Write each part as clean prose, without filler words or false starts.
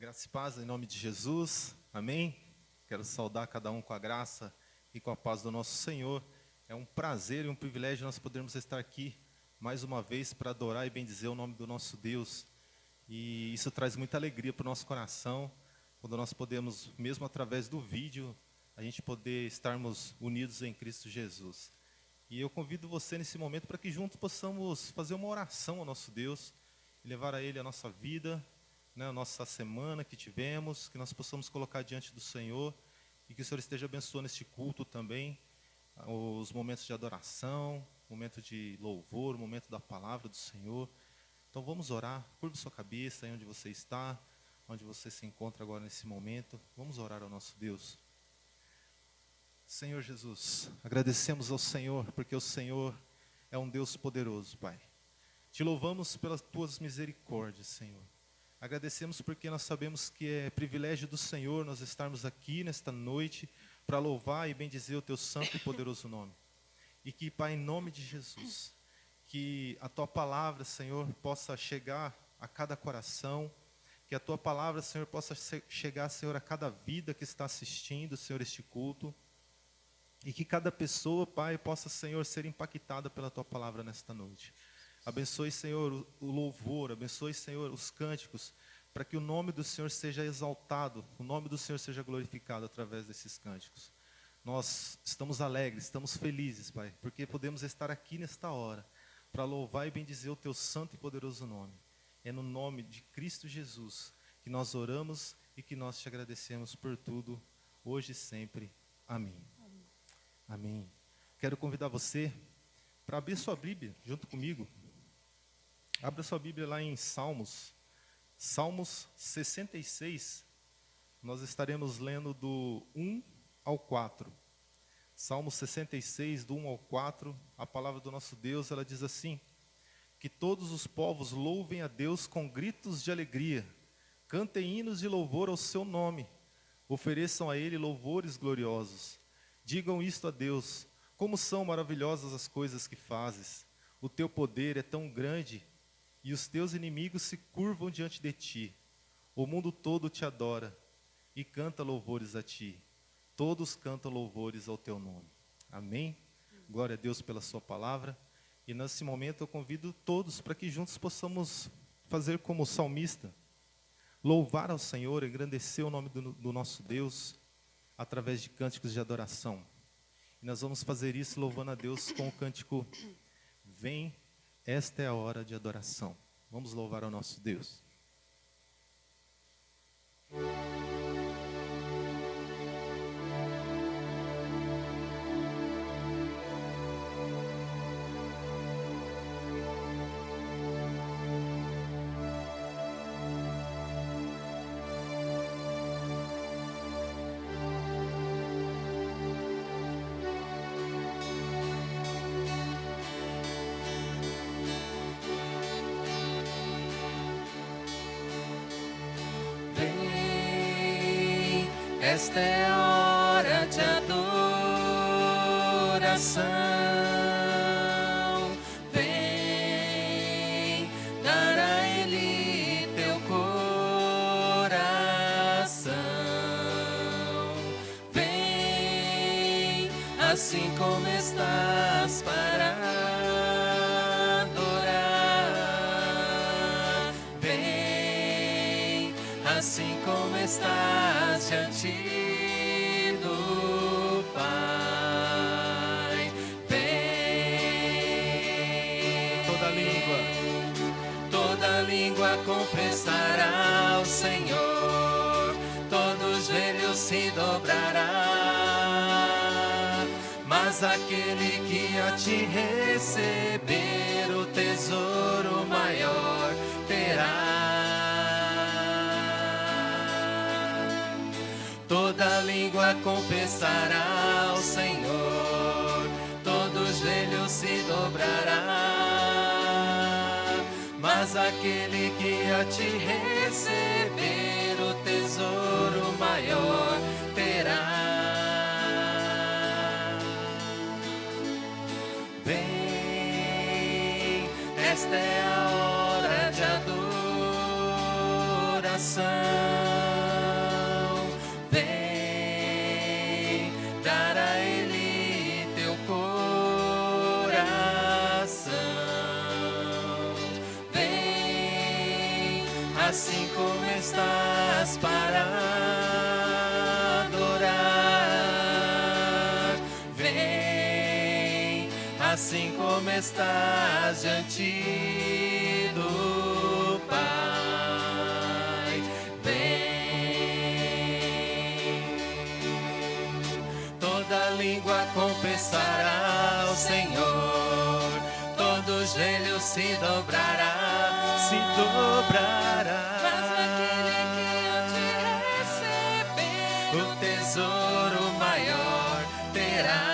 Graça e paz em nome de Jesus, amém? Quero saudar cada um com a graça e com a paz do nosso Senhor. É um prazer e um privilégio nós podermos estar aqui mais uma vez para adorar e bendizer o nome do nosso Deus. E isso traz muita alegria para o nosso coração, quando nós podemos, mesmo através do vídeo, a gente poder estarmos unidos em Cristo Jesus. E eu convido você nesse momento para que juntos possamos fazer uma oração ao nosso Deus e levar a Ele a nossa vida, a nossa semana que tivemos, que nós possamos colocar diante do Senhor e que o Senhor esteja abençoando este culto também, os momentos de adoração, momento de louvor, momento da palavra do Senhor. Então vamos orar, curva sua cabeça aí onde você está, onde você se encontra agora nesse momento. Vamos orar ao nosso Deus. Senhor Jesus, agradecemos ao Senhor, porque o Senhor é um Deus poderoso, Pai. Te louvamos pelas tuas misericórdias, Senhor. Agradecemos porque nós sabemos que é privilégio do Senhor nós estarmos aqui nesta noite para louvar e bendizer o teu santo e poderoso nome. E que, Pai, em nome de Jesus, que a tua palavra, Senhor, possa chegar a cada coração, que a tua palavra, Senhor, possa chegar, Senhor, a cada vida que está assistindo, Senhor, este culto. E que cada pessoa, Pai, possa, Senhor, ser impactada pela tua palavra nesta noite. Abençoe, Senhor, o louvor, abençoe, Senhor, os cânticos, para que o nome do Senhor seja exaltado, o nome do Senhor seja glorificado através desses cânticos. Nós estamos alegres, estamos felizes, Pai, porque podemos estar aqui nesta hora, para louvar e bendizer o teu santo e poderoso nome. É no nome de Cristo Jesus que nós oramos e que nós te agradecemos por tudo, hoje e sempre. Amém. Amém. Quero convidar você para abrir sua Bíblia junto comigo. Abra sua Bíblia lá em Salmos 66. Nós estaremos lendo do 1 ao 4. Salmos 66, do 1 ao 4. A palavra do nosso Deus, ela diz assim: que todos os povos louvem a Deus com gritos de alegria, cantem hinos de louvor ao seu nome, ofereçam a Ele louvores gloriosos. Digam isto a Deus: como são maravilhosas as coisas que fazes. O teu poder é tão grande e os teus inimigos se curvam diante de ti. O mundo todo te adora e canta louvores a ti. Todos cantam louvores ao teu nome. Amém? Glória a Deus pela sua palavra. E nesse momento eu convido todos para que juntos possamos fazer como o salmista, louvar ao Senhor, engrandecer o nome do nosso Deus, através de cânticos de adoração. E nós vamos fazer isso louvando a Deus com o cântico Vem, esta é a hora de adoração. Vamos louvar ao nosso Deus. Esta é a hora de adoração. Vem dar a Ele teu coração. Vem assim como estás para adorar. Vem assim como estás diante do Pai. Vem. Toda língua confessará ao Senhor, todos os joelhos se dobrará. Mas aquele que a te receber o tesouro maior terá. Toda língua confessará ao Senhor, todos os joelhos se dobrará. Mas aquele que a te receber o tesouro maior terá. Vem, esta é a hora de adoração. assim como estás para adorar. Vem, assim como estás diante do Pai. Vem, toda língua confessará ao Senhor, todo joelho se dobrará, se dobrará. Mas aquele que te receber, o tesouro maior terá.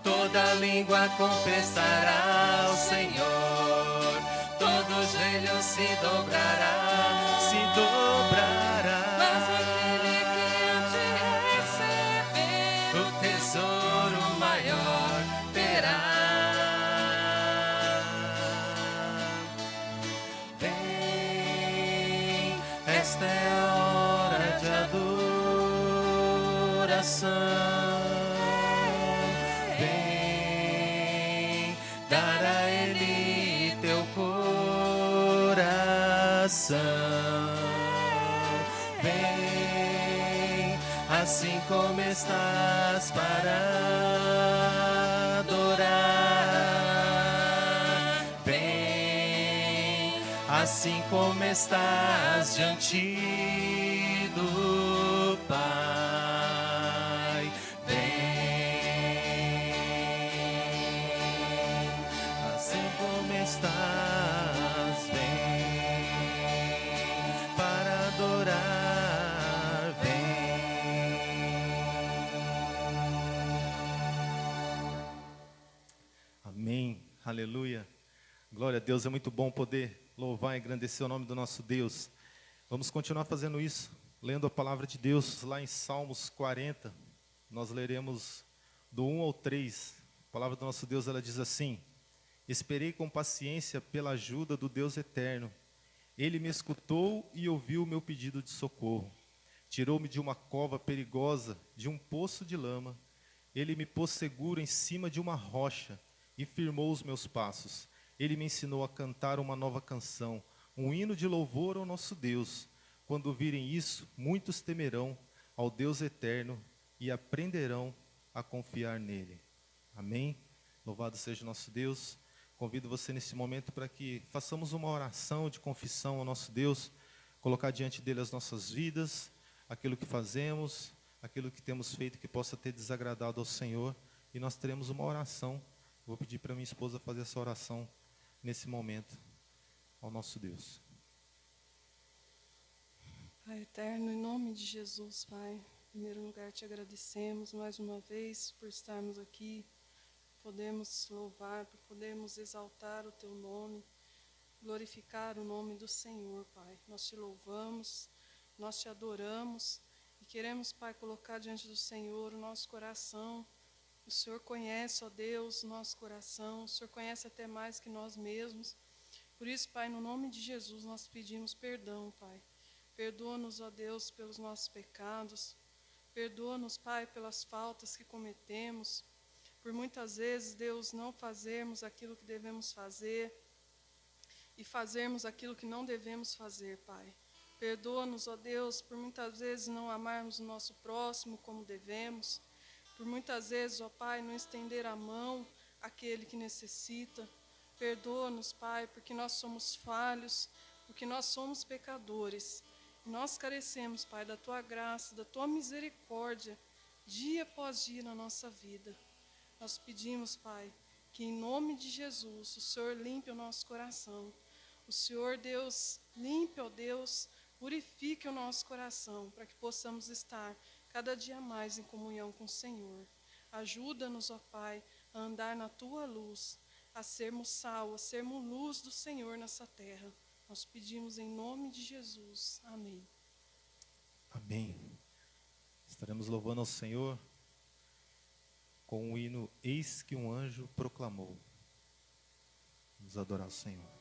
Toda língua confessará ao Senhor, todo joelho se dobrará, se dobrará. Mas aquele que te receber, o tesouro maior terá. Vem, esta é a hora de adoração. Vem, dar a Ele teu coração. Vem, assim como estás para adorar. Vem, assim como estás diante do Pai. Vem, assim como estás, vem para adorar. Amém, aleluia. Glória a Deus, é muito bom poder louvar e engrandecer o nome do nosso Deus. Vamos continuar fazendo isso, lendo a palavra de Deus lá em Salmos 40. Nós leremos do 1 ao 3. A palavra do nosso Deus, ela diz assim: esperei com paciência pela ajuda do Deus eterno. Ele me escutou e ouviu o meu pedido de socorro. Tirou-me de uma cova perigosa, de um poço de lama. Ele me pôs seguro em cima de uma rocha e firmou os meus passos. Ele me ensinou a cantar uma nova canção, um hino de louvor ao nosso Deus. Quando virem isso, muitos temerão ao Deus eterno e aprenderão a confiar nele. Amém? Louvado seja o nosso Deus. Convido você nesse momento para que façamos uma oração de confissão ao nosso Deus, colocar diante dele as nossas vidas, aquilo que fazemos, aquilo que temos feito que possa ter desagradado ao Senhor, e nós teremos uma oração. Vou pedir para minha esposa fazer essa oração nesse momento ao nosso Deus. Pai eterno, em nome de Jesus, Pai, em primeiro lugar te agradecemos mais uma vez por estarmos aqui, podemos louvar, por podermos exaltar o teu nome, glorificar o nome do Senhor, Pai. Nós te louvamos, nós te adoramos e queremos, Pai, colocar diante do Senhor o nosso coração. O Senhor conhece, ó Deus, o nosso coração, o Senhor conhece até mais que nós mesmos. Por isso, Pai, no nome de Jesus, nós pedimos perdão, Pai. Perdoa-nos, ó Deus, pelos nossos pecados. Perdoa-nos, Pai, pelas faltas que cometemos. Por muitas vezes, Deus, não fazermos aquilo que devemos fazer e fazermos aquilo que não devemos fazer, Pai. Perdoa-nos, ó Deus, por muitas vezes não amarmos o nosso próximo como devemos. Por muitas vezes, ó Pai, não estender a mão àquele que necessita. Perdoa-nos, Pai, porque nós somos falhos, porque nós somos pecadores. Nós carecemos, Pai, da Tua graça, da Tua misericórdia, dia após dia na nossa vida. Nós pedimos, Pai, que em nome de Jesus, o Senhor limpe o nosso coração. O Senhor, Deus, limpe, ó Deus, purifique o nosso coração, para que possamos estar cada dia mais em comunhão com o Senhor. Ajuda-nos, ó Pai, a andar na Tua luz, a sermos sal, a sermos luz do Senhor nessa terra. Nós pedimos em nome de Jesus. Amém. Amém. Estaremos louvando ao Senhor com o hino Eis que um anjo proclamou. Vamos adorar o Senhor.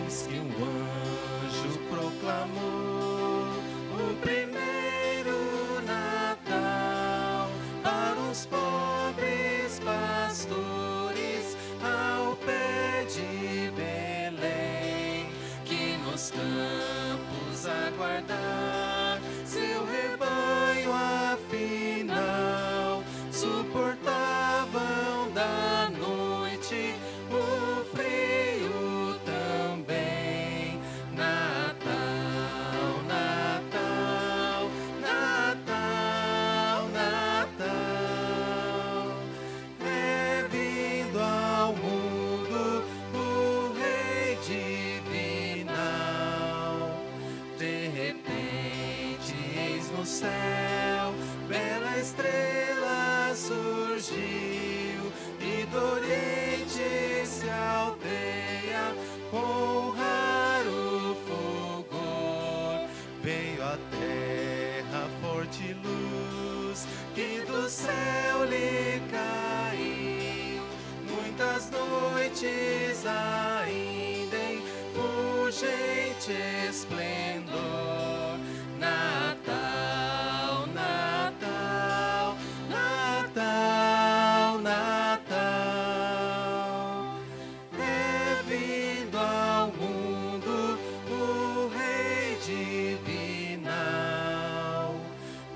Eis que um anjo proclamou o primeiro Natal para os pobres pastores ao pé de Belém, que nos campos aguardar seu rebanho afinal suportavam da noite o frio também. Natal, Natal, Natal, Natal, é vindo ao mundo o Rei divinal. De repente, eis no céu, bela estrela surgiu, e do Oriente se alteia com raro fulgor. Veio à terra forte luz, que do céu lhe caiu, muitas noites ainda em fulgente esplendor. Natal, Natal, Natal, Natal, é vindo ao mundo o Rei divinal.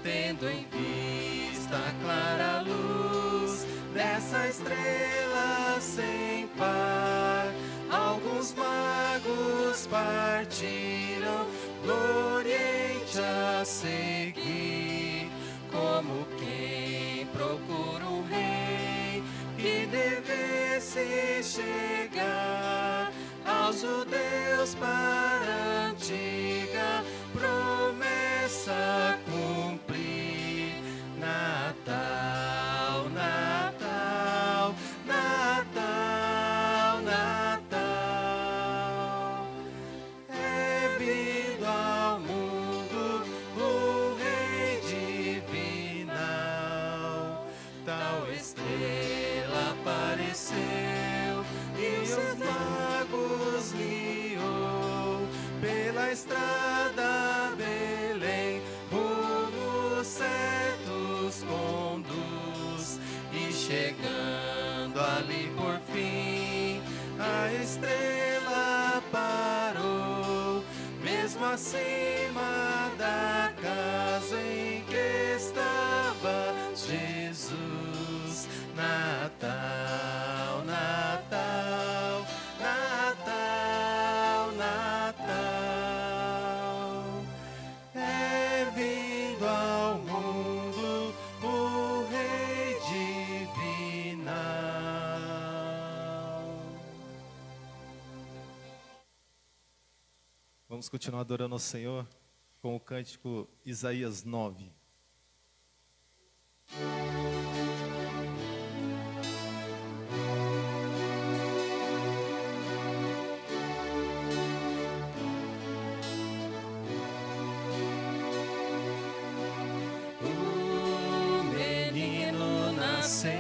Tendo em vista a clara luz dessa estrela sem par, alguns magos partiram do Oriente a seguir, como quem procura um rei que devesse chegar aos judeus para a antiga promessa cumprir. Natal, Natal, Natal, Natal, é vindo ao mundo o Rei divinal. Tal estrela apareceu e os magos guiou pela estrada a Belém, rumos certos conduz. E chegando ali por fim, a estrela parou, mesmo acima da casa em que estava Jesus. Natal, Natal, Natal, Natal, é vindo ao mundo o Rei divinal. Vamos continuar adorando ao Senhor com o cântico Isaías 9. O menino nasceu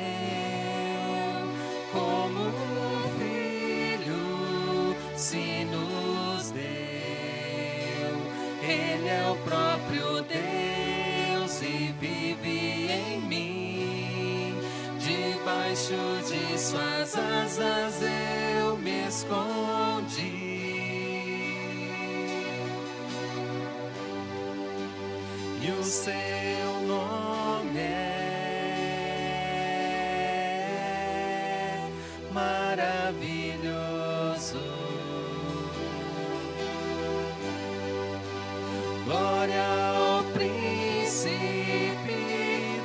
como um filho, se nos deu. Ele é o próprio Deus e vive em mim. Debaixo de suas asas eu me escondi. E o seu nome é maravilhoso. Glória ao príncipe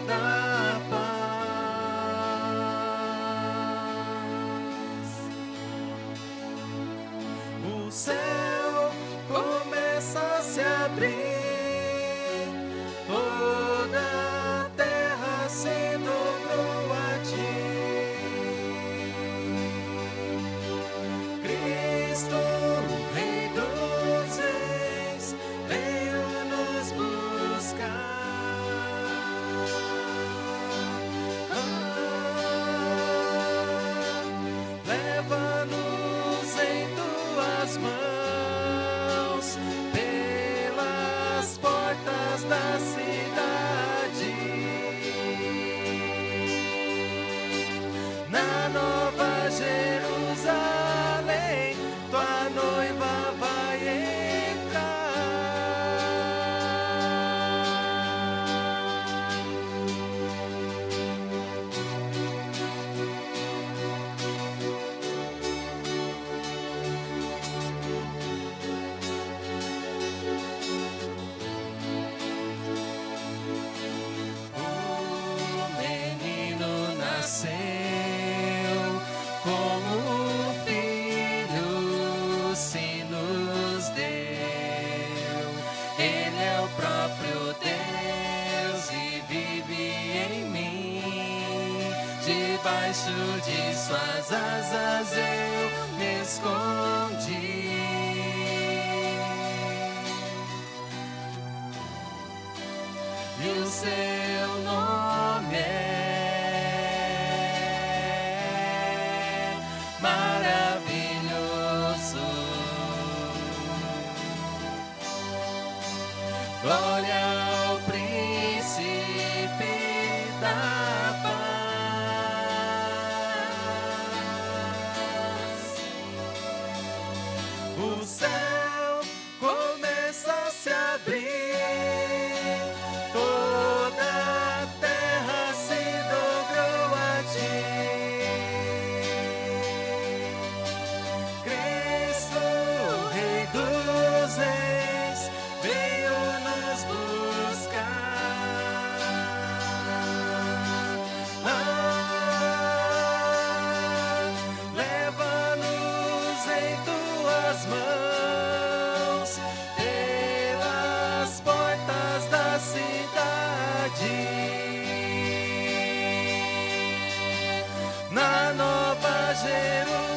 da paz. O céu começa a se abrir, toda a terra se dobrou a ti. Cristo, o Rei dos Reis, veio nos buscar. Leva-nos em tuas mãos. debaixo de suas asas eu me escondi. E o seu nome é maravilhoso. Glória ao príncipe da paz. O céu começa a se abrir.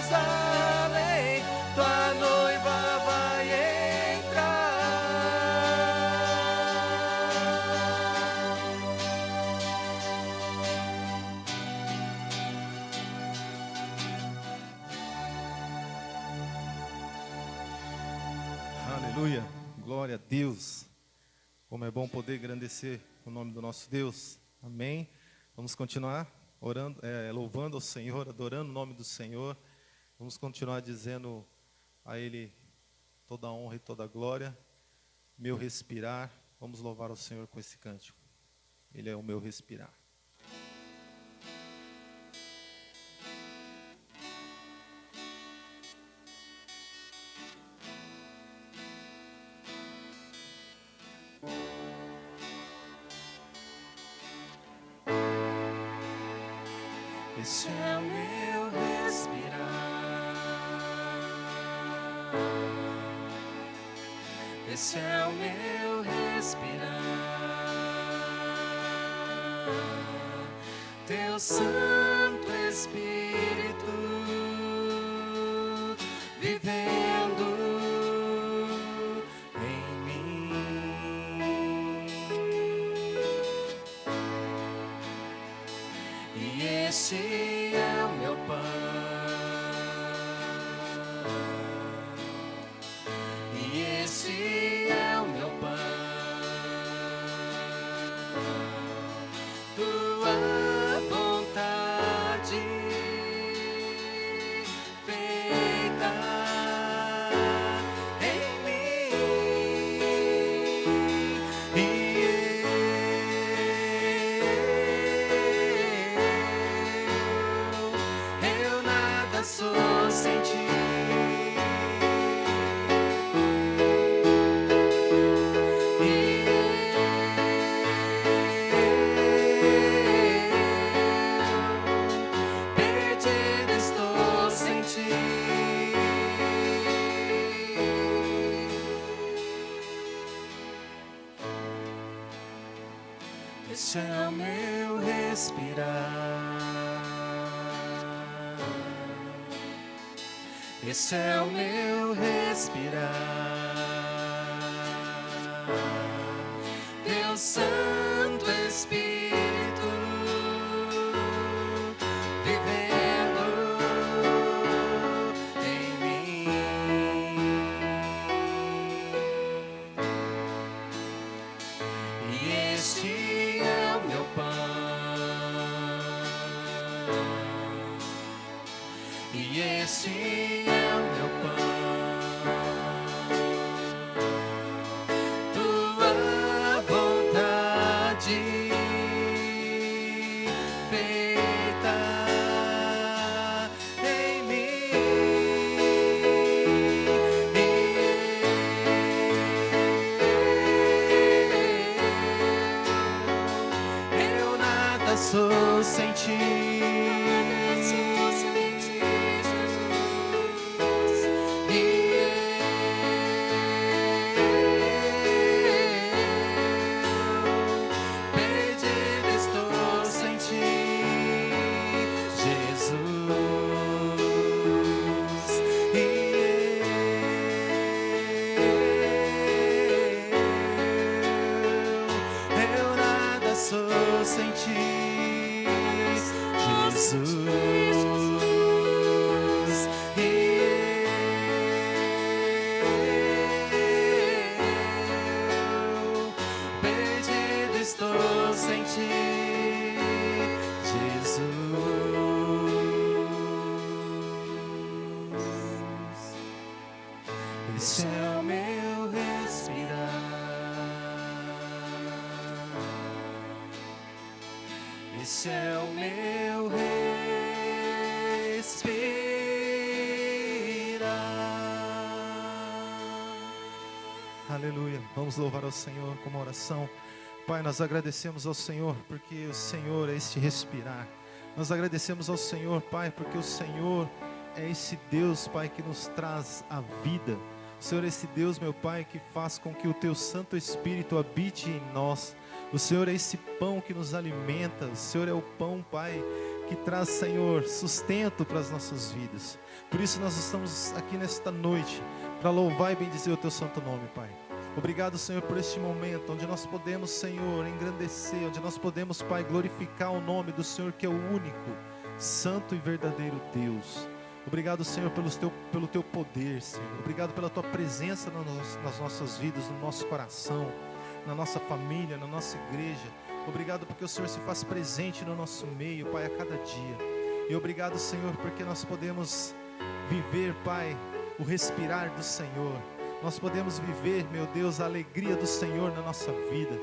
Jerusalém, tua noiva vai entrar. Aleluia, glória a Deus. Como é bom poder engrandecer o nome do nosso Deus. Amém. Vamos continuar orando, louvando ao Senhor, adorando o nome do Senhor. Vamos continuar dizendo a Ele toda a honra e toda a glória. Meu respirar. Vamos louvar ao Senhor com esse cântico. Ele é o meu respirar. Esse é o meu respirar. Esse é o meu respirar. Teu Santo Espírito vivendo em mim. E esse é o meu pão, e esse é o meu pão, tua vontade feita em mim, eu nada sou sem ti. Perdido estou sem ti. Esse é o meu respirar. Esse é o meu respirar. Teu Santo Espírito vivendo em mim. E este é o meu pão, e esse é o meu pão, tua vontade feita em mim. Eu nada sou sem ti. esse é o meu respirar. Esse é o meu respirar. Aleluia. Vamos louvar ao Senhor com uma oração. Pai, nós agradecemos ao Senhor porque o Senhor é este respirar. Nós agradecemos ao Senhor, Pai, porque o Senhor é esse Deus, Pai, que nos traz a vida. O Senhor é esse Deus, meu Pai, que faz com que o Teu Santo Espírito habite em nós. O Senhor é esse pão que nos alimenta. O Senhor é o pão, Pai, que traz, Senhor, sustento para as nossas vidas. Por isso nós estamos aqui nesta noite para louvar e bendizer o Teu santo nome, Pai. Obrigado, Senhor, por este momento onde nós podemos, Senhor, engrandecer, onde nós podemos, Pai, glorificar o nome do Senhor, que é o único, santo e verdadeiro Deus. Obrigado, Senhor, pelo Teu poder, Senhor. Obrigado pela Tua presença nas nossas vidas, no nosso coração, na nossa família, na nossa igreja. Obrigado porque o Senhor se faz presente no nosso meio, Pai, a cada dia. E obrigado, Senhor, porque nós podemos viver, Pai, o respirar do Senhor. Nós podemos viver, meu Deus, a alegria do Senhor na nossa vida.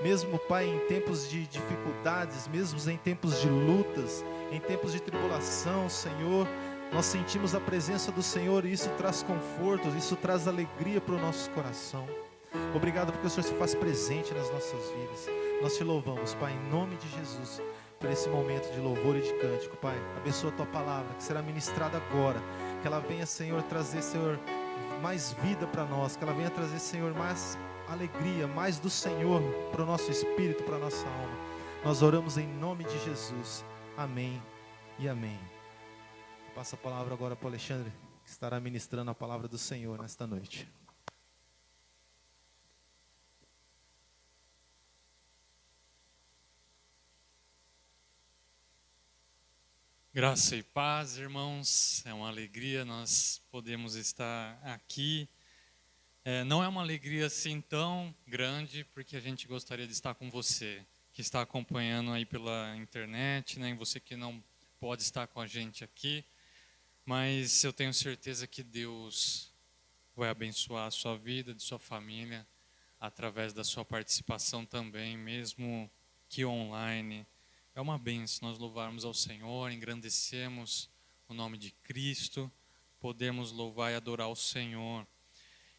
Mesmo, Pai, em tempos de dificuldades, mesmo em tempos de lutas, em tempos de tribulação, Senhor, nós sentimos a presença do Senhor e isso traz conforto, isso traz alegria para o nosso coração. Obrigado porque o Senhor se faz presente nas nossas vidas. Nós te louvamos, Pai, em nome de Jesus, por esse momento de louvor e de cântico, Pai. Abençoa a Tua palavra, que será ministrada agora. Que ela venha, Senhor, trazer, Senhor, mais vida para nós. Que ela venha trazer, Senhor, mais alegria, mais do Senhor para o nosso espírito, para a nossa alma. Nós oramos em nome de Jesus. Amém e amém. Passa a palavra agora para o Alexandre, que estará ministrando a palavra do Senhor nesta noite. Graça e paz, irmãos, é uma alegria nós podemos estar aqui. Não é uma alegria assim tão grande, porque a gente gostaria de estar com você, que está acompanhando aí pela internet, né? E você que não pode estar com a gente aqui, mas eu tenho certeza que Deus vai abençoar a sua vida, de sua família, através da sua participação também, mesmo que online. É uma bênção nós louvarmos ao Senhor, engrandecemos o nome de Cristo, podemos louvar e adorar o Senhor.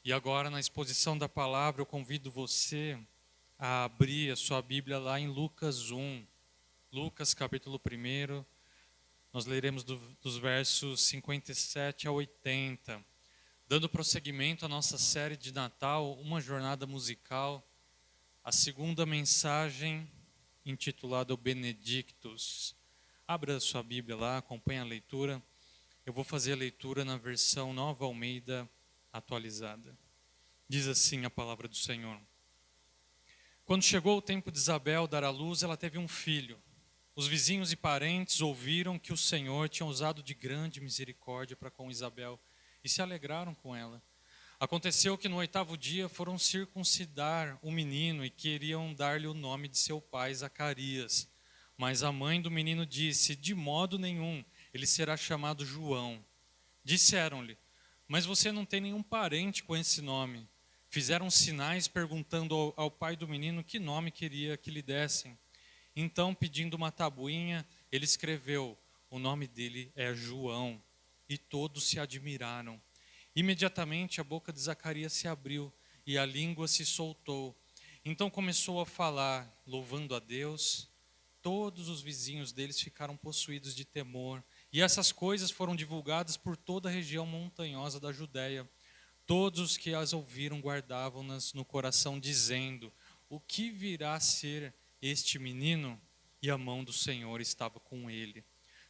E agora, na exposição da palavra, eu convido você a abrir a sua Bíblia lá em Lucas 1. Lucas, capítulo 1, nós leremos dos versos 57 a 80. Dando prosseguimento à nossa série de Natal, uma jornada musical, a segunda mensagem intitulada O Benedictus. Abra sua Bíblia lá, acompanhe a leitura. Eu vou fazer a leitura na versão Nova Almeida atualizada. Diz assim a palavra do Senhor. Quando chegou o tempo de Isabel dar à luz, ela teve um filho. Os vizinhos e parentes ouviram que o Senhor tinha usado de grande misericórdia para com Isabel e se alegraram com ela. Aconteceu que no 8º dia foram circuncidar o menino e queriam dar-lhe o nome de seu pai, Zacarias. Mas a mãe do menino disse, de modo nenhum, ele será chamado João. Disseram-lhe, mas você não tem nenhum parente com esse nome. Fizeram sinais perguntando ao pai do menino que nome queria que lhe dessem. Então, pedindo uma tabuinha, ele escreveu, o nome dele é João. E todos se admiraram. Imediatamente a boca de Zacarias se abriu e a língua se soltou. Então começou a falar, louvando a Deus. Todos os vizinhos deles ficaram possuídos de temor. E essas coisas foram divulgadas por toda a região montanhosa da Judéia. Todos os que as ouviram guardavam-nas no coração, dizendo, o que virá a ser este menino? E a mão do Senhor estava com ele.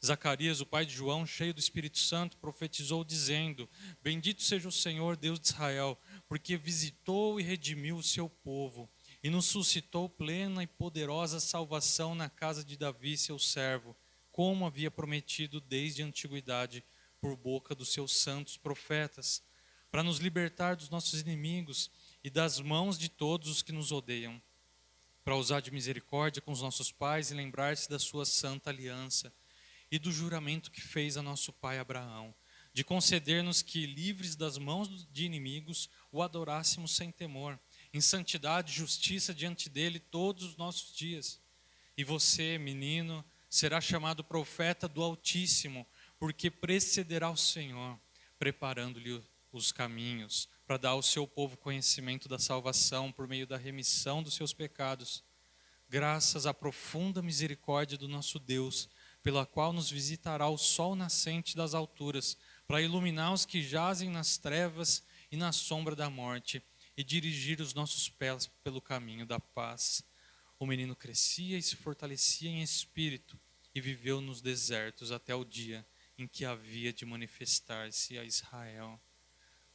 Zacarias, o pai de João, cheio do Espírito Santo, profetizou dizendo, bendito seja o Senhor, Deus de Israel, porque visitou e redimiu o seu povo, e nos suscitou plena e poderosa salvação na casa de Davi, seu servo, como havia prometido desde a antiguidade, por boca dos seus santos profetas, para nos libertar dos nossos inimigos e das mãos de todos os que nos odeiam, para usar de misericórdia com os nossos pais e lembrar-se da sua santa aliança, e do juramento que fez a nosso pai Abraão, de conceder-nos que, livres das mãos de inimigos, o adorássemos sem temor, em santidade e justiça diante dele todos os nossos dias. E você, menino, será chamado profeta do Altíssimo, porque precederá o Senhor, preparando-lhe os caminhos, para dar ao seu povo conhecimento da salvação por meio da remissão dos seus pecados, graças à profunda misericórdia do nosso Deus, pela qual nos visitará o sol nascente das alturas, para iluminar os que jazem nas trevas e na sombra da morte, e dirigir os nossos pés pelo caminho da paz. O menino crescia e se fortalecia em espírito, e viveu nos desertos até o dia em que havia de manifestar-se a Israel.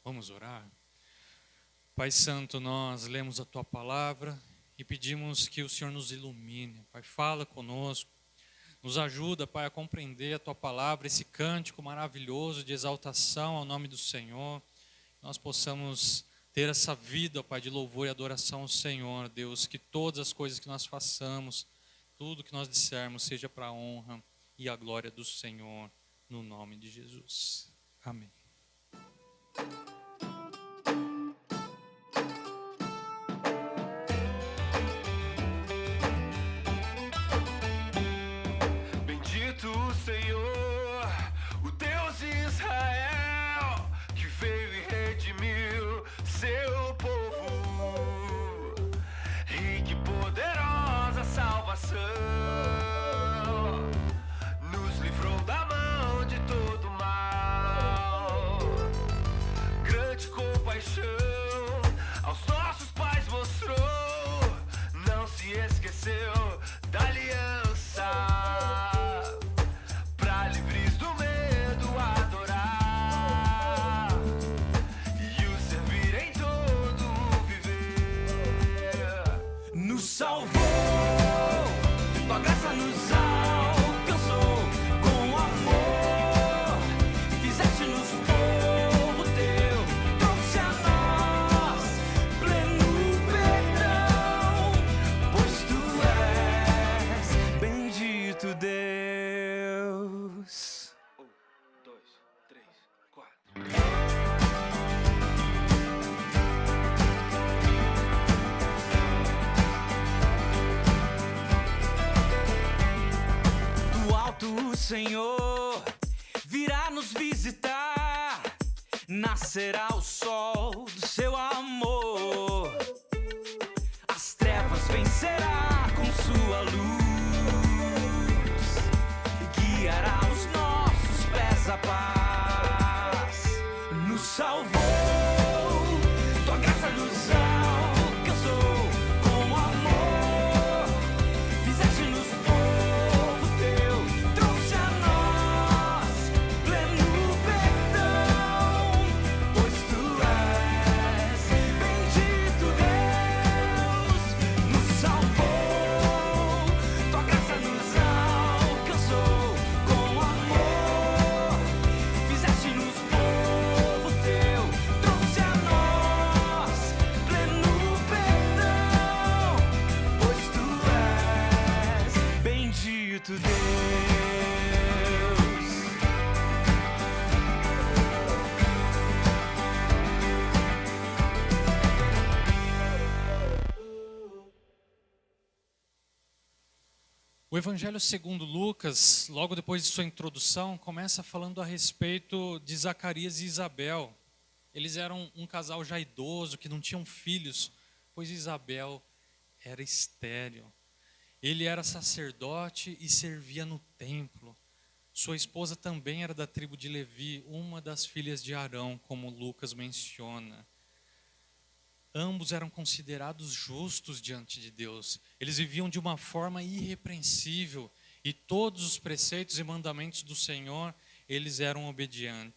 Vamos orar? Pai Santo, nós lemos a Tua palavra e pedimos que o Senhor nos ilumine. Pai, fala conosco, nos ajuda, Pai, a compreender a Tua palavra, esse cântico maravilhoso de exaltação ao nome do Senhor. Nós possamos ter essa vida, Pai, de louvor e adoração ao Senhor, Deus, que todas as coisas que nós façamos, tudo que nós dissermos, seja para a honra e a glória do Senhor, no nome de Jesus. Amém. Bendito o Senhor, o Deus de Israel, que veio e redimiu seu povo. E que poderosa salvação nos livrou da mão de todo mal. Grande compaixão aos nossos pais mostrou, não se esqueceu da aliança, pra livres do medo adorar e o servir em todo o viver. Nos salvou, tua graça nos alcançou com amor, fizeste-nos povo teu, trouxe a nós pleno perdão, pois tu és bendito Deus. 1, 2, 3, 4. Do alto o Senhor virá nos visitar, nascerá o sol do seu amor, as trevas vencerá com sua luz, guiará os nossos pés à paz. Nos salvou, tua graça nos alcançou com amor, fizeste-nos povo teu, trouxe a nós pleno perdão, pois tu és bendito Deus. Nos salvou, tua graça nos alcançou com amor, fizeste-nos povo teu, trouxe a nós pleno perdão, pois tu és bendito Deus. O Evangelho segundo Lucas, logo depois de sua introdução, começa falando a respeito de Zacarias e Isabel. Eles eram um casal já idoso, que não tinham filhos, pois Isabel era estéril. Ele era sacerdote e servia no templo. Sua esposa também era da tribo de Levi, uma das filhas de Arão, como Lucas menciona. Ambos eram considerados justos diante de Deus. Eles viviam de uma forma irrepreensível e todos os preceitos e mandamentos do Senhor, eles eram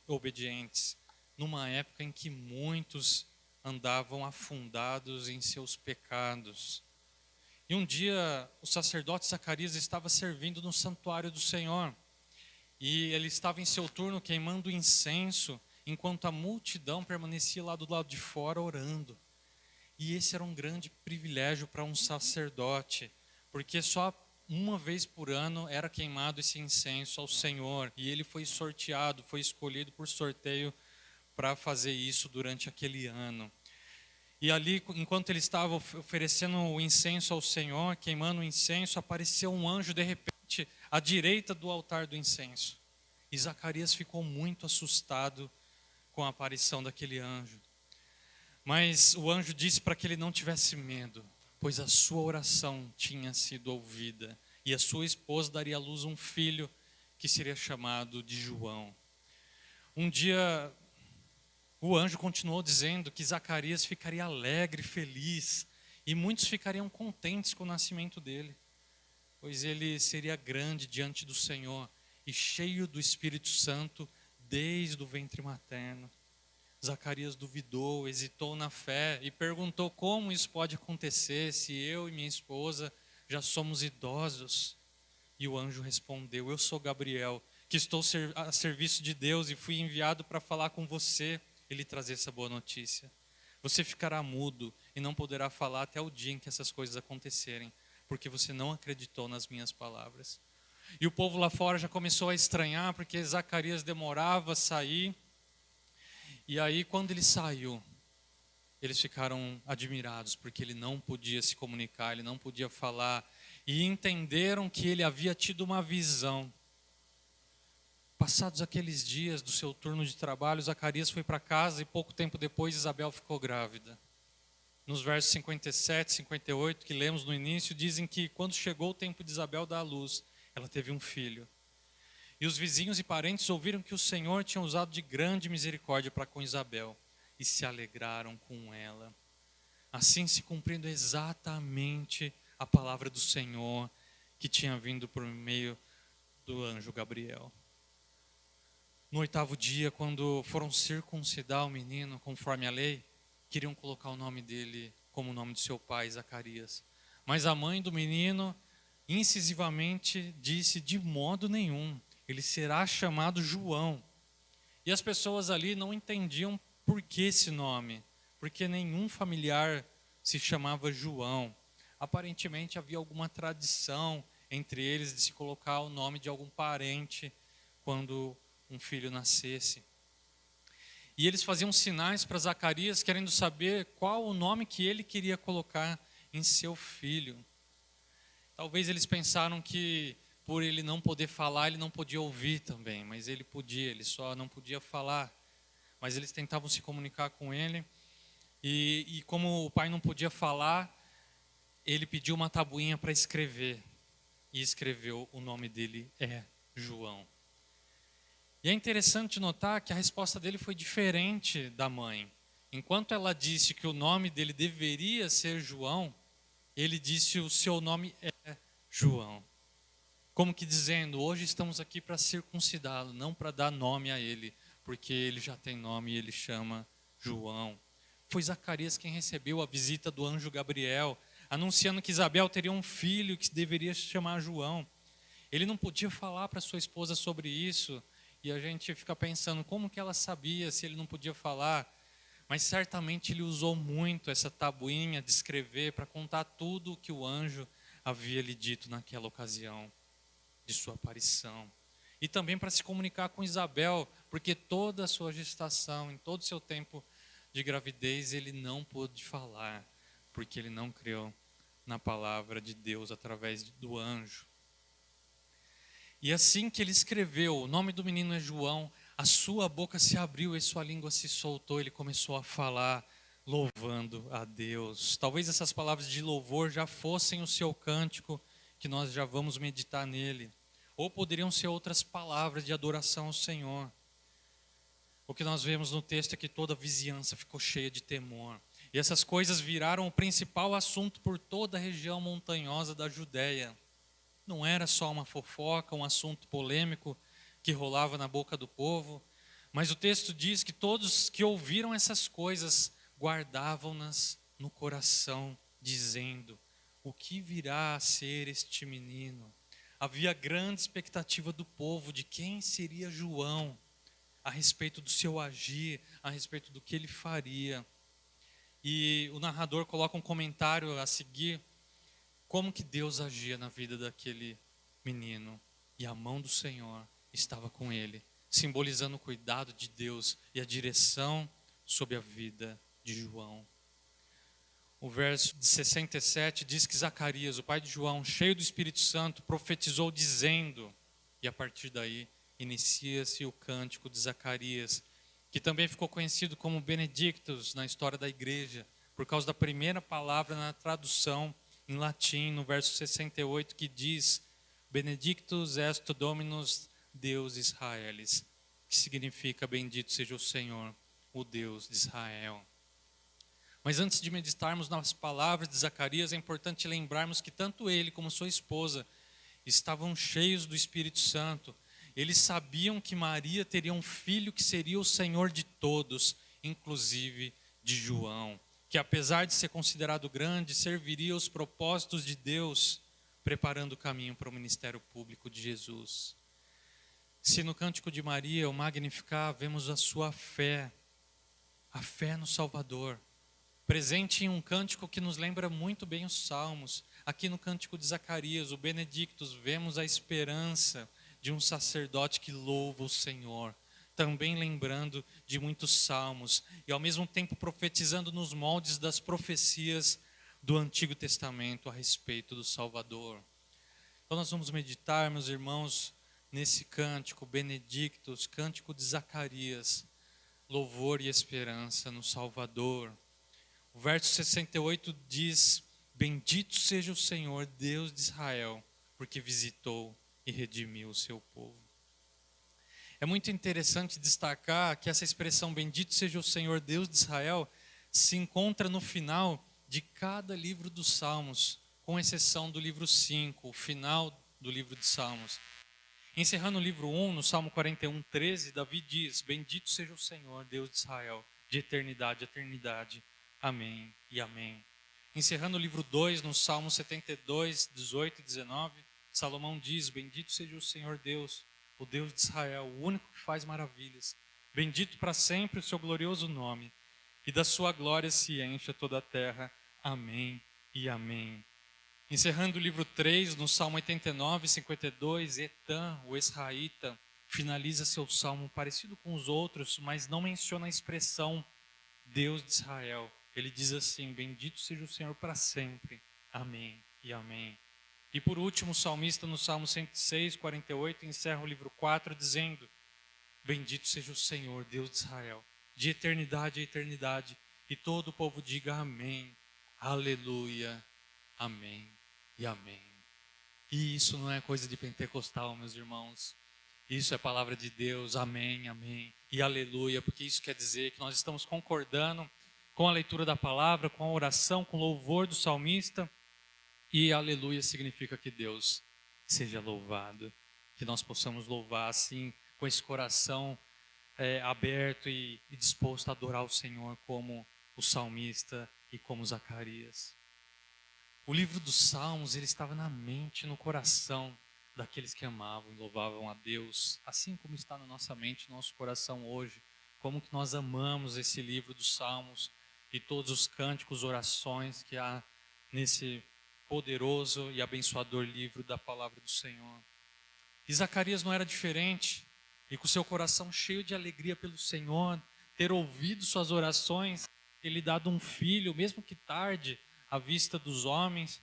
obedientes. Numa época em que muitos andavam afundados em seus pecados. E um dia o sacerdote Zacarias estava servindo no santuário do Senhor. E ele estava em seu turno queimando incenso, enquanto a multidão permanecia lá do lado de fora orando. E esse era um grande privilégio para um sacerdote, porque só uma vez por ano era queimado esse incenso ao Senhor, e ele foi sorteado, foi escolhido por sorteio para fazer isso durante aquele ano. E ali, enquanto ele estava oferecendo o incenso ao Senhor, queimando o incenso, apareceu um anjo de repente à direita do altar do incenso. E Zacarias ficou muito assustado com a aparição daquele anjo. Mas o anjo disse para que ele não tivesse medo, pois a sua oração tinha sido ouvida, e a sua esposa daria à luz um filho que seria chamado de João. Um dia, o anjo continuou dizendo que Zacarias ficaria alegre, feliz, e muitos ficariam contentes com o nascimento dele, pois ele seria grande diante do Senhor e cheio do Espírito Santo desde o ventre materno. Zacarias duvidou, hesitou na fé e perguntou como isso pode acontecer se eu e minha esposa já somos idosos. E o anjo respondeu: eu sou Gabriel, que estou a serviço de Deus e fui enviado para falar com você e lhe trazer essa boa notícia. Você ficará mudo e não poderá falar até o dia em que essas coisas acontecerem, porque você não acreditou nas minhas palavras. E o povo lá fora já começou a estranhar, porque Zacarias demorava a sair. E aí, quando ele saiu, eles ficaram admirados, porque ele não podia se comunicar, ele não podia falar, e entenderam que ele havia tido uma visão. Passados aqueles dias do seu turno de trabalho, Zacarias foi para casa e pouco tempo depois Isabel ficou grávida. Nos versos 57, 58, que lemos no início, dizem que quando chegou o tempo de Isabel dar à luz, ela teve um filho. E os vizinhos e parentes ouviram que o Senhor tinha usado de grande misericórdia para com Isabel e se alegraram com ela. Assim se cumprindo exatamente a palavra do Senhor que tinha vindo por meio do anjo Gabriel. No 8º dia, quando foram circuncidar o menino conforme a lei, queriam colocar o nome dele como o nome de seu pai, Zacarias. Mas a mãe do menino incisivamente disse: de modo nenhum, ele será chamado João. E as pessoas ali não entendiam por que esse nome, porque nenhum familiar se chamava João. Aparentemente havia alguma tradição entre eles de se colocar o nome de algum parente quando um filho nascesse. E eles faziam sinais para Zacarias, querendo saber qual o nome que ele queria colocar em seu filho. Talvez eles pensaram que por ele não poder falar, ele não podia ouvir também, mas ele podia, ele só não podia falar. Mas eles tentavam se comunicar com ele, e como o pai não podia falar, ele pediu uma tabuinha para escrever, e escreveu: o nome dele é João. E é interessante notar que a resposta dele foi diferente da mãe. Enquanto ela disse que o nome dele deveria ser João, ele disse: o seu nome é João. Como que dizendo: hoje estamos aqui para circuncidá-lo, não para dar nome a ele, porque ele já tem nome e ele chama João. Foi Zacarias quem recebeu a visita do anjo Gabriel, anunciando que Isabel teria um filho que deveria se chamar João. Ele não podia falar para sua esposa sobre isso, e a gente fica pensando como que ela sabia se ele não podia falar. Mas certamente ele usou muito essa tabuinha de escrever para contar tudo o que o anjo havia lhe dito naquela ocasião de sua aparição. E também para se comunicar com Isabel, porque toda a sua gestação, em todo o seu tempo de gravidez, ele não pôde falar, porque ele não creu na palavra de Deus através do anjo. E assim que ele escreveu: o nome do menino é João, a sua boca se abriu e sua língua se soltou, ele começou a falar, louvando a Deus. Talvez essas palavras de louvor já fossem o seu cântico, que nós já vamos meditar nele. Ou poderiam ser outras palavras de adoração ao Senhor. O que nós vemos no texto é que toda a vizinhança ficou cheia de temor. E essas coisas viraram o principal assunto por toda a região montanhosa da Judéia. Não era só uma fofoca, um assunto polêmico que rolava na boca do povo, mas o texto diz que todos que ouviram essas coisas guardavam-nas no coração, dizendo: o que virá a ser este menino? Havia grande expectativa do povo de quem seria João, a respeito do seu agir, a respeito do que ele faria. E o narrador coloca um comentário a seguir, como que Deus agia na vida daquele menino. E a mão do Senhor estava com ele, simbolizando o cuidado de Deus e a direção sobre a vida de João. O verso de 67 diz que Zacarias, o pai de João, cheio do Espírito Santo, profetizou dizendo, e a partir daí inicia-se o cântico de Zacarias, que também ficou conhecido como Benedictus na história da igreja, por causa da primeira palavra na tradução em latim, no verso 68, que diz: Benedictus est Dominus Deus Israelis, que significa bendito seja o Senhor, o Deus de Israel. Mas antes de meditarmos nas palavras de Zacarias, é importante lembrarmos que tanto ele como sua esposa estavam cheios do Espírito Santo. Eles sabiam que Maria teria um filho que seria o Senhor de todos, inclusive de João, que apesar de ser considerado grande, serviria os propósitos de Deus, preparando o caminho para o ministério público de Jesus. Se no Cântico de Maria, o Magnificat, vemos a sua fé, a fé no Salvador, presente em um cântico que nos lembra muito bem os Salmos. Aqui no Cântico de Zacarias, o Benedictus, vemos a esperança de um sacerdote que louva o Senhor, também lembrando de muitos salmos e ao mesmo tempo profetizando nos moldes das profecias do Antigo Testamento a respeito do Salvador. Então nós vamos meditar, meus irmãos, nesse cântico, Benedictus, cântico de Zacarias, louvor e esperança no Salvador. O verso 68 diz: Bendito seja o Senhor, Deus de Israel, porque visitou e redimiu o seu povo. É muito interessante destacar que essa expressão bendito seja o Senhor Deus de Israel se encontra no final de cada livro dos Salmos, com exceção do livro 5, o final do livro de Salmos. Encerrando o livro 1, no Salmo 41, 13, Davi diz: Bendito seja o Senhor Deus de Israel, de eternidade a eternidade. Amém e amém. Encerrando o livro 2, no Salmo 72, 18 e 19, Salomão diz: Bendito seja o Senhor Deus, o Deus de Israel, o único que faz maravilhas. Bendito para sempre o seu glorioso nome, e da sua glória se encha toda a terra. Amém e amém. Encerrando o livro 3, no Salmo 89, 52, Etan, o Esraíta, finaliza seu salmo parecido com os outros, mas não menciona a expressão Deus de Israel. Ele diz assim: Bendito seja o Senhor para sempre. Amém e amém. E por último, o salmista no Salmo 106, 48, encerra o livro 4 dizendo: Bendito seja o Senhor, Deus de Israel, de eternidade a eternidade. E todo o povo diga amém, aleluia, amém e amém. E isso não é coisa de pentecostal, meus irmãos. Isso é palavra de Deus, amém, amém e aleluia, porque isso quer dizer que nós estamos concordando com a leitura da palavra, com a oração, com o louvor do salmista. E aleluia significa que Deus seja louvado, que nós possamos louvar assim, com esse coração aberto e disposto a adorar o Senhor como o salmista e como Zacarias. O livro dos Salmos, ele estava na mente e no coração daqueles que amavam e louvavam a Deus, assim como está na nossa mente, no nosso coração hoje, como que nós amamos esse livro dos Salmos e todos os cânticos, orações que há nesse poderoso e abençoador livro da palavra do Senhor. E Zacarias não era diferente, e com seu coração cheio de alegria pelo Senhor, ter ouvido suas orações, ele dado um filho, mesmo que tarde, à vista dos homens,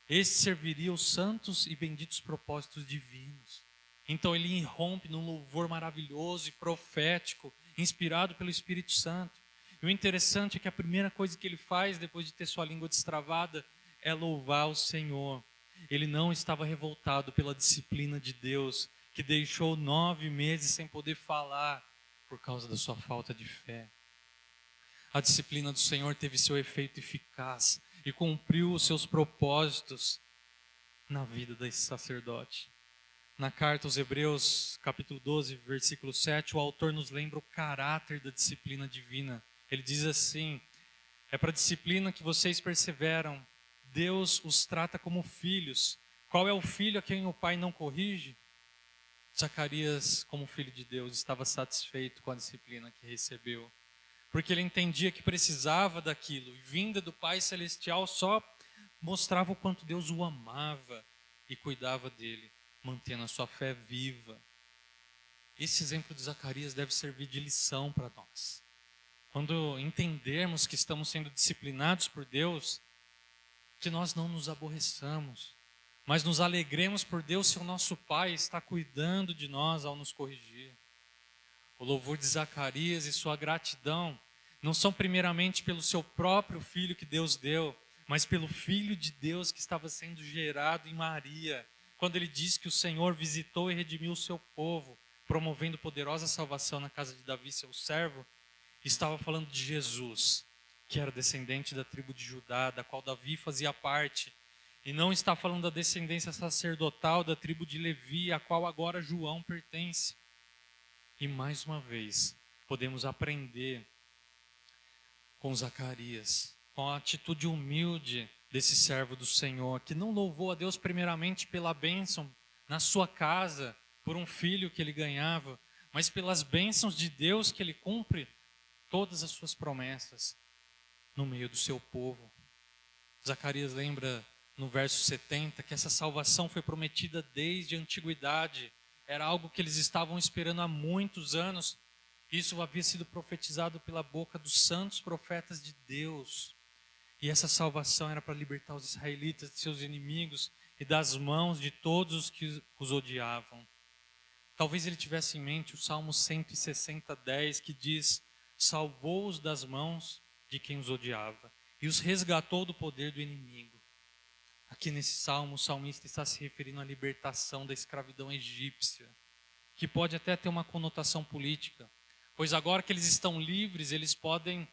esse serviria os santos e benditos propósitos divinos. Então ele irrompe num louvor maravilhoso e profético, inspirado pelo Espírito Santo. E o interessante é que a primeira coisa que ele faz, depois de ter sua língua destravada, é louvar o Senhor. Ele não estava revoltado pela disciplina de Deus, que deixou 9 meses sem poder falar por causa da sua falta de fé. A disciplina do Senhor teve seu efeito eficaz e cumpriu os seus propósitos na vida desse sacerdote. Na carta aos Hebreus, capítulo 12, versículo 7, o autor nos lembra o caráter da disciplina divina. Ele diz assim: é para a disciplina que vocês perseveram. Deus os trata como filhos. Qual é o filho a quem o pai não corrige? Zacarias, como filho de Deus, estava satisfeito com a disciplina que recebeu, porque ele entendia que precisava daquilo, e vinda do Pai Celestial só mostrava o quanto Deus o amava e cuidava dele, mantendo a sua fé viva. Esse exemplo de Zacarias deve servir de lição para nós. Quando entendermos que estamos sendo disciplinados por Deus, que nós não nos aborreçamos, mas nos alegremos por Deus se o nosso Pai está cuidando de nós ao nos corrigir. O louvor de Zacarias e sua gratidão não são primeiramente pelo seu próprio filho que Deus deu, mas pelo Filho de Deus que estava sendo gerado em Maria, quando ele diz que o Senhor visitou e redimiu o seu povo, promovendo poderosa salvação na casa de Davi, seu servo. Estava falando de Jesus, que era descendente da tribo de Judá, da qual Davi fazia parte, e não está falando da descendência sacerdotal da tribo de Levi, a qual agora João pertence. E mais uma vez, podemos aprender com Zacarias, com a atitude humilde desse servo do Senhor, que não louvou a Deus primeiramente pela bênção na sua casa, por um filho que ele ganhava, mas pelas bênçãos de Deus que ele cumpre todas as suas promessas no meio do seu povo. Zacarias lembra no verso 70 que essa salvação foi prometida desde a antiguidade, era algo que eles estavam esperando há muitos anos. Isso havia sido profetizado pela boca dos santos profetas de Deus. E essa salvação era para libertar os israelitas de seus inimigos e das mãos de todos os que os odiavam. Talvez ele tivesse em mente o Salmo 160:10, que diz: salvou-os das mãos de quem os odiava e os resgatou do poder do inimigo. Aqui nesse salmo, o salmista está se referindo à libertação da escravidão egípcia, que pode até ter uma conotação política, pois agora que eles estão livres, eles podem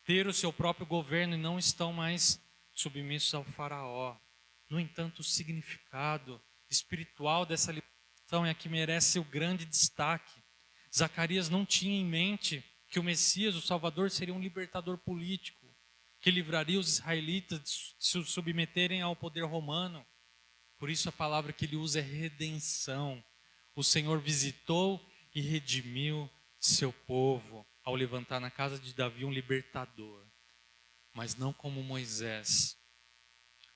ter o seu próprio governo e não estão mais submissos ao faraó. No entanto, o significado espiritual dessa libertação é a que merece o grande destaque. Zacarias não tinha em mente que o Messias, o Salvador, seria um libertador político, que livraria os israelitas de se submeterem ao poder romano. Por isso a palavra que ele usa é redenção. O Senhor visitou e redimiu seu povo ao levantar na casa de Davi um libertador, mas não como Moisés,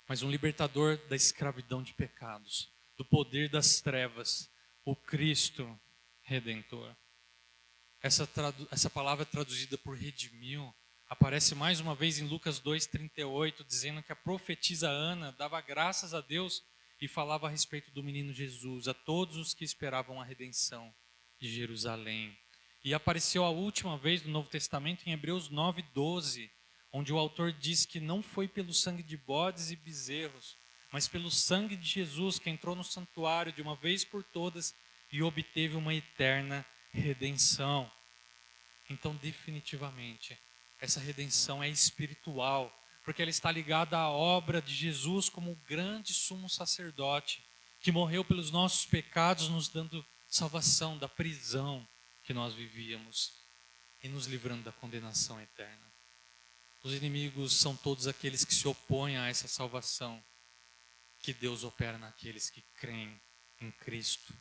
mas um libertador da escravidão de pecados, do poder das trevas, o Cristo Redentor. Essa palavra traduzida por redimiu aparece mais uma vez em Lucas 2:38, dizendo que a profetisa Ana dava graças a Deus e falava a respeito do menino Jesus a todos os que esperavam a redenção de Jerusalém. E apareceu a última vez no Novo Testamento em Hebreus 9:12, onde o autor diz que não foi pelo sangue de bodes e bezerros, mas pelo sangue de Jesus que entrou no santuário de uma vez por todas e obteve uma eterna redenção. Então, definitivamente, essa redenção é espiritual, porque ela está ligada à obra de Jesus como o grande sumo sacerdote, que morreu pelos nossos pecados, nos dando salvação da prisão que nós vivíamos e nos livrando da condenação eterna. Os inimigos são todos aqueles que se opõem a essa salvação que Deus opera naqueles que creem em Cristo.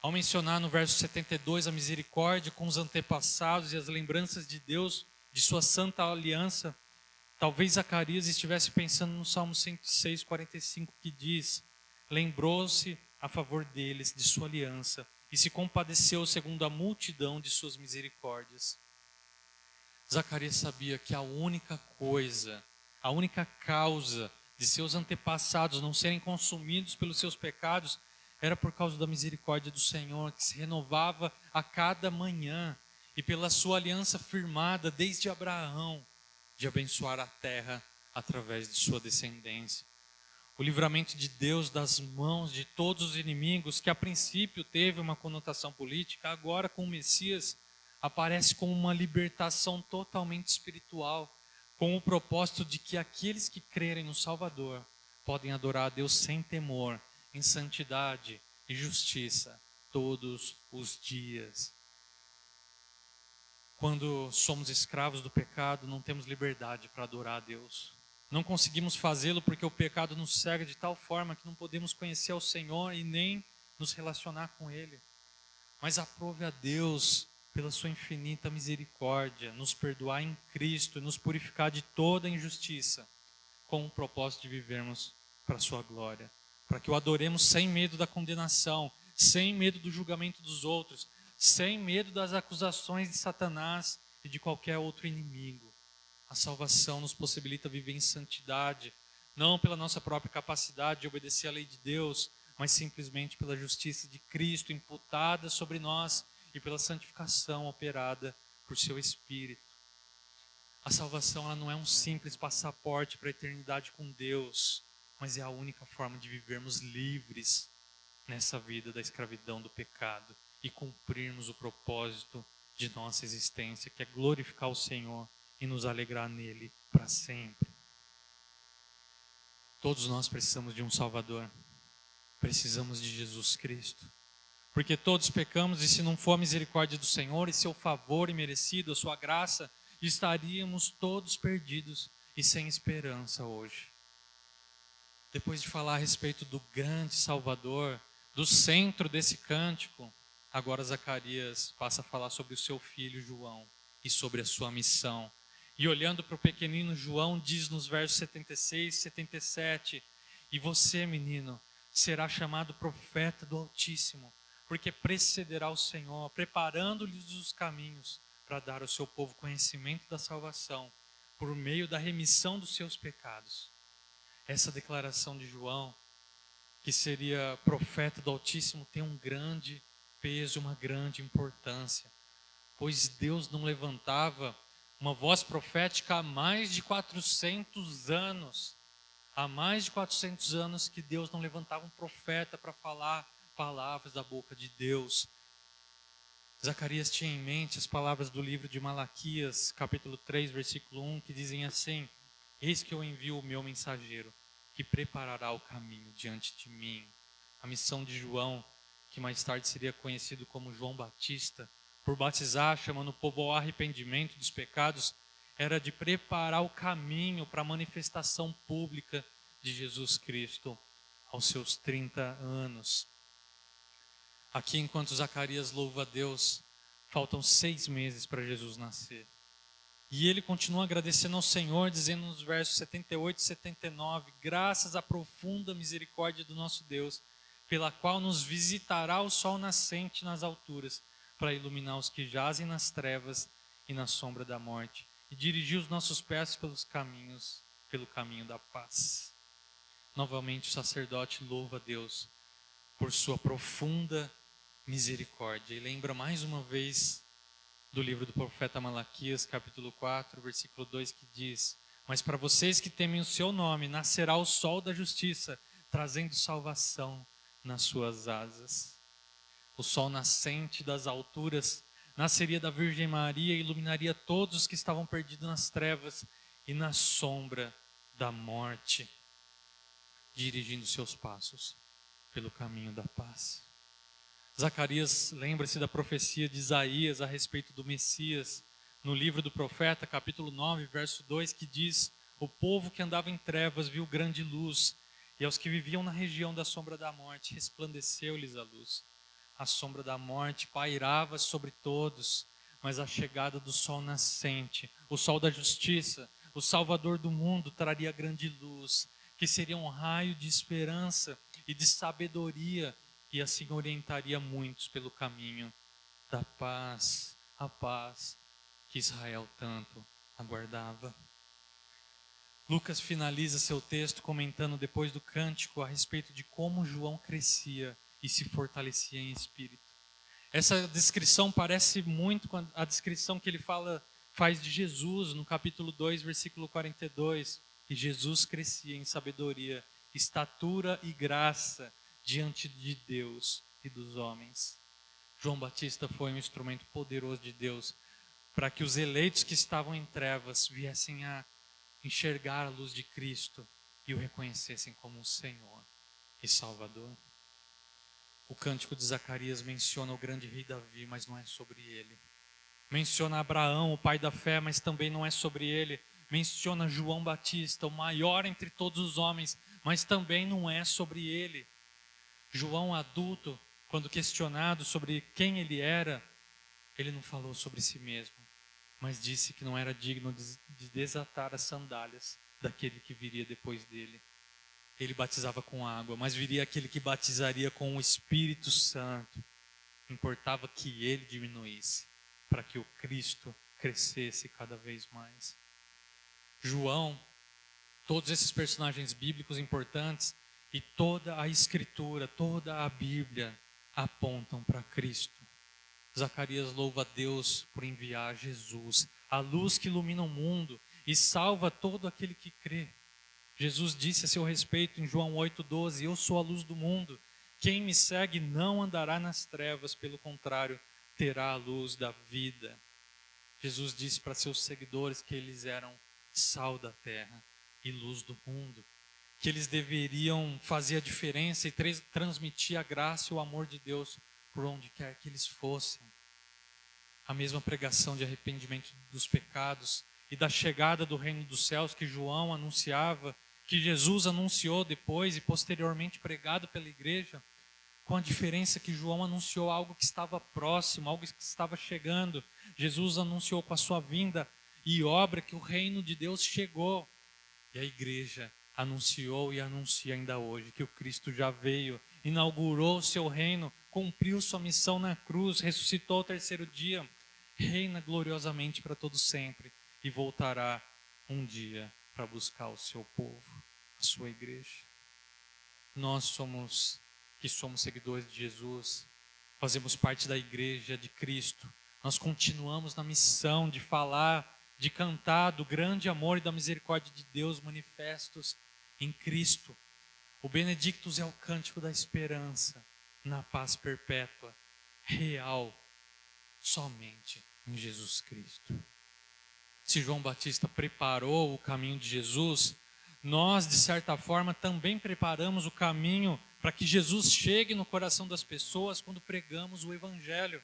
Ao mencionar no verso 72 a misericórdia com os antepassados e as lembranças de Deus, de sua santa aliança, talvez Zacarias estivesse pensando no Salmo 106:45, que diz: lembrou-se a favor deles de sua aliança e se compadeceu segundo a multidão de suas misericórdias. Zacarias sabia que a única coisa, a única causa de seus antepassados não serem consumidos pelos seus pecados era por causa da misericórdia do Senhor, que se renovava a cada manhã, e pela sua aliança firmada desde Abraão, de abençoar a terra através de sua descendência. O livramento de Deus das mãos de todos os inimigos, que a princípio teve uma conotação política, agora com o Messias aparece como uma libertação totalmente espiritual, com o propósito de que aqueles que crerem no Salvador podem adorar a Deus sem temor, em santidade e justiça todos os dias. Quando somos escravos do pecado, não temos liberdade para adorar a Deus. Não conseguimos fazê-lo porque o pecado nos cega de tal forma que não podemos conhecer ao Senhor e nem nos relacionar com Ele. Mas aprove a Deus, pela sua infinita misericórdia, nos perdoar em Cristo e nos purificar de toda injustiça, com o propósito de vivermos para a sua glória, para que o adoremos sem medo da condenação, sem medo do julgamento dos outros, sem medo das acusações de Satanás e de qualquer outro inimigo. A salvação nos possibilita viver em santidade, não pela nossa própria capacidade de obedecer à lei de Deus, mas simplesmente pela justiça de Cristo imputada sobre nós e pela santificação operada por seu Espírito. A salvação, ela não é um simples passaporte para a eternidade com Deus, mas é a única forma de vivermos livres nessa vida da escravidão do pecado e cumprirmos o propósito de nossa existência, que é glorificar o Senhor e nos alegrar nele para sempre. Todos nós precisamos de um Salvador. Precisamos de Jesus Cristo. Porque todos pecamos e se não for a misericórdia do Senhor e seu favor imerecido, a sua graça, estaríamos todos perdidos e sem esperança hoje. Depois de falar a respeito do grande Salvador, do centro desse cântico, agora Zacarias passa a falar sobre o seu filho João e sobre a sua missão. E olhando para o pequenino João, diz nos versos 76 e 77, e você, menino, será chamado profeta do Altíssimo, porque precederá o Senhor, preparando-lhes os caminhos para dar ao seu povo conhecimento da salvação, por meio da remissão dos seus pecados. Essa declaração de João, que seria profeta do Altíssimo, tem um grande peso, uma grande importância, pois Deus não levantava uma voz profética há mais de 400 anos. Há mais de 400 anos que Deus não levantava um profeta para falar palavras da boca de Deus. Zacarias tinha em mente as palavras do livro de Malaquias, capítulo 3, versículo 1, que dizem assim: eis que eu envio o meu mensageiro, que preparará o caminho diante de mim. A missão de João, que mais tarde seria conhecido como João Batista, por batizar, chamando o povo ao arrependimento dos pecados, era de preparar o caminho para a manifestação pública de Jesus Cristo aos seus 30 anos. Aqui, enquanto Zacarias louva a Deus, faltam 6 meses para Jesus nascer. E ele continua agradecendo ao Senhor, dizendo nos versos 78 e 79, graças à profunda misericórdia do nosso Deus, pela qual nos visitará o sol nascente nas alturas, para iluminar os que jazem nas trevas e na sombra da morte, e dirigir os nossos pés pelo caminho da paz. Novamente o sacerdote louva a Deus por sua profunda misericórdia. E lembra mais uma vez do livro do profeta Malaquias, capítulo 4, versículo 2, que diz: mas para vocês que temem o seu nome, nascerá o sol da justiça, trazendo salvação nas suas asas. O sol nascente das alturas nasceria da Virgem Maria e iluminaria todos os que estavam perdidos nas trevas e na sombra da morte, dirigindo seus passos pelo caminho da paz. Zacarias lembra-se da profecia de Isaías a respeito do Messias, no livro do profeta, capítulo 9, verso 2, que diz: o povo que andava em trevas viu grande luz, e aos que viviam na região da sombra da morte resplandeceu-lhes a luz. A sombra da morte pairava sobre todos, mas a chegada do sol nascente, o sol da justiça, o Salvador do mundo, traria grande luz, que seria um raio de esperança e de sabedoria, e assim orientaria muitos pelo caminho da paz, a paz que Israel tanto aguardava. Lucas finaliza seu texto comentando depois do cântico a respeito de como João crescia e se fortalecia em espírito. Essa descrição parece muito com a descrição que ele faz de Jesus no capítulo 2, versículo 42. E Jesus crescia em sabedoria, estatura e graça diante de Deus e dos homens. João Batista foi um instrumento poderoso de Deus para que os eleitos que estavam em trevas viessem a enxergar a luz de Cristo e o reconhecessem como o Senhor e Salvador. O cântico de Zacarias menciona o grande rei Davi, mas não é sobre ele. Menciona Abraão, o pai da fé, mas também não é sobre ele. Menciona João Batista, o maior entre todos os homens, mas também não é sobre ele. João adulto, quando questionado sobre quem ele era, ele não falou sobre si mesmo, mas disse que não era digno de desatar as sandálias daquele que viria depois dele. Ele batizava com água, mas viria aquele que batizaria com o Espírito Santo. Importava que ele diminuísse, para que o Cristo crescesse cada vez mais. João, todos esses personagens bíblicos importantes e toda a Escritura, toda a Bíblia apontam para Cristo. Zacarias louva a Deus por enviar Jesus, a luz que ilumina o mundo e salva todo aquele que crê. Jesus disse a seu respeito em João 8,12: eu sou a luz do mundo. Quem me segue não andará nas trevas, pelo contrário, terá a luz da vida. Jesus disse para seus seguidores que eles eram sal da terra e luz do mundo, que eles deveriam fazer a diferença e transmitir a graça e o amor de Deus por onde quer que eles fossem. A mesma pregação de arrependimento dos pecados e da chegada do reino dos céus que João anunciava, que Jesus anunciou depois e posteriormente pregado pela igreja, com a diferença que João anunciou algo que estava próximo, algo que estava chegando. Jesus anunciou com a sua vinda e obra que o reino de Deus chegou. E a igreja anunciou e anuncia ainda hoje que o Cristo já veio, inaugurou o seu reino, cumpriu sua missão na cruz, ressuscitou ao terceiro dia, reina gloriosamente para todo sempre e voltará um dia para buscar o seu povo, a sua igreja. Nós que somos seguidores de Jesus, fazemos parte da igreja de Cristo. Nós continuamos na missão de falar, de cantar do grande amor e da misericórdia de Deus manifestos em Cristo. O Benedictus é o cântico da esperança na paz perpétua, real, somente em Jesus Cristo. Se João Batista preparou o caminho de Jesus, nós, de certa forma, também preparamos o caminho para que Jesus chegue no coração das pessoas quando pregamos o Evangelho.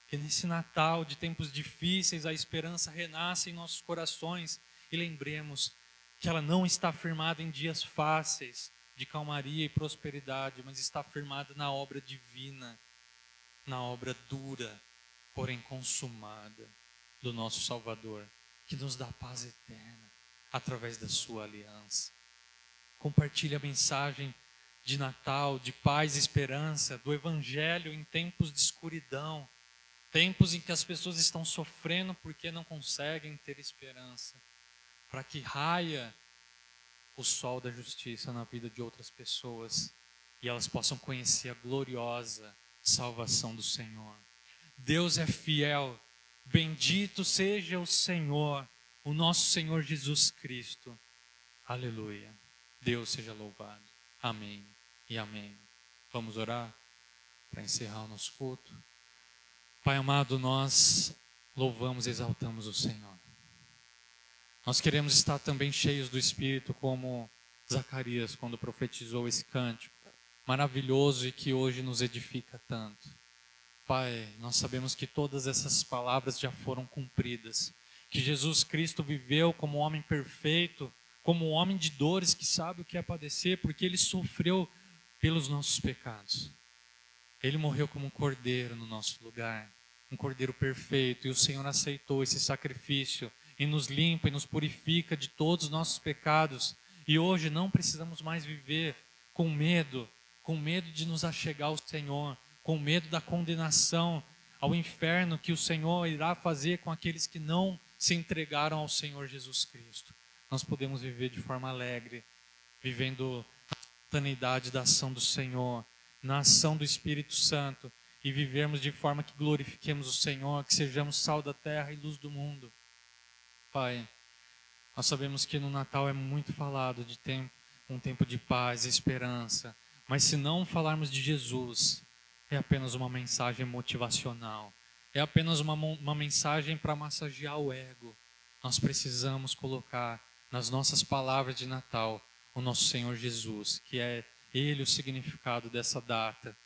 Que nesse Natal de tempos difíceis a esperança renasça em nossos corações e lembremos que ela não está firmada em dias fáceis de calmaria e prosperidade, mas está firmada na obra divina, na obra dura, porém consumada do nosso Salvador, que nos dá paz eterna através da sua aliança. Compartilhe a mensagem de Natal, de paz e esperança, do Evangelho em tempos de escuridão, tempos em que as pessoas estão sofrendo porque não conseguem ter esperança, para que raia o sol da justiça na vida de outras pessoas e elas possam conhecer a gloriosa salvação do Senhor. Deus é fiel, bendito seja o Senhor, o nosso Senhor Jesus Cristo. Aleluia. Deus seja louvado. Amém e amém. Vamos orar para encerrar o nosso culto. Pai amado, nós louvamos e exaltamos o Senhor. Nós queremos estar também cheios do Espírito, como Zacarias, quando profetizou esse cântico maravilhoso e que hoje nos edifica tanto. Pai, nós sabemos que todas essas palavras já foram cumpridas, que Jesus Cristo viveu como homem perfeito, como homem de dores que sabe o que é padecer, porque ele sofreu pelos nossos pecados. Ele morreu como um cordeiro no nosso lugar, um cordeiro perfeito, e o Senhor aceitou esse sacrifício e nos limpa e nos purifica de todos os nossos pecados. E hoje não precisamos mais viver com medo de nos achegar ao Senhor, com medo da condenação ao inferno que o Senhor irá fazer com aqueles que não se entregaram ao Senhor Jesus Cristo. Nós podemos viver de forma alegre, vivendo a espontaneidade da ação do Senhor, na ação do Espírito Santo, e vivermos de forma que glorifiquemos o Senhor, que sejamos sal da terra e luz do mundo. Pai, nós sabemos que no Natal é muito falado de um tempo de paz e esperança, mas se não falarmos de Jesus, é apenas uma mensagem motivacional, é apenas uma mensagem para massagear o ego. Nós precisamos colocar nas nossas palavras de Natal o nosso Senhor Jesus, que é Ele o significado dessa data.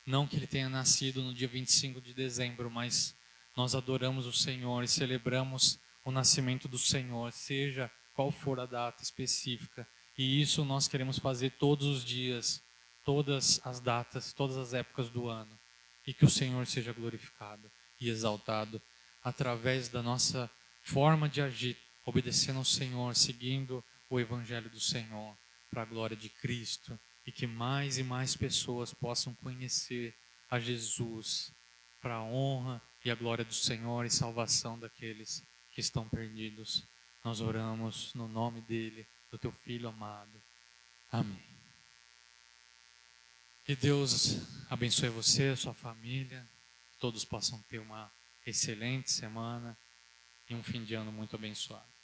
Não que Ele tenha nascido no dia 25 de dezembro, mas nós adoramos o Senhor e celebramos o nascimento do Senhor, seja qual for a data específica. E isso nós queremos fazer todos os dias, todas as datas, todas as épocas do ano. E que o Senhor seja glorificado e exaltado através da nossa forma de agir, obedecendo ao Senhor, seguindo o Evangelho do Senhor para a glória de Cristo e que mais e mais pessoas possam conhecer a Jesus para a honra e a glória do Senhor e salvação daqueles que estão perdidos. Nós oramos no nome dele, do teu Filho amado. Amém. Que Deus abençoe você, a sua família, que todos possam ter uma excelente semana e um fim de ano muito abençoado.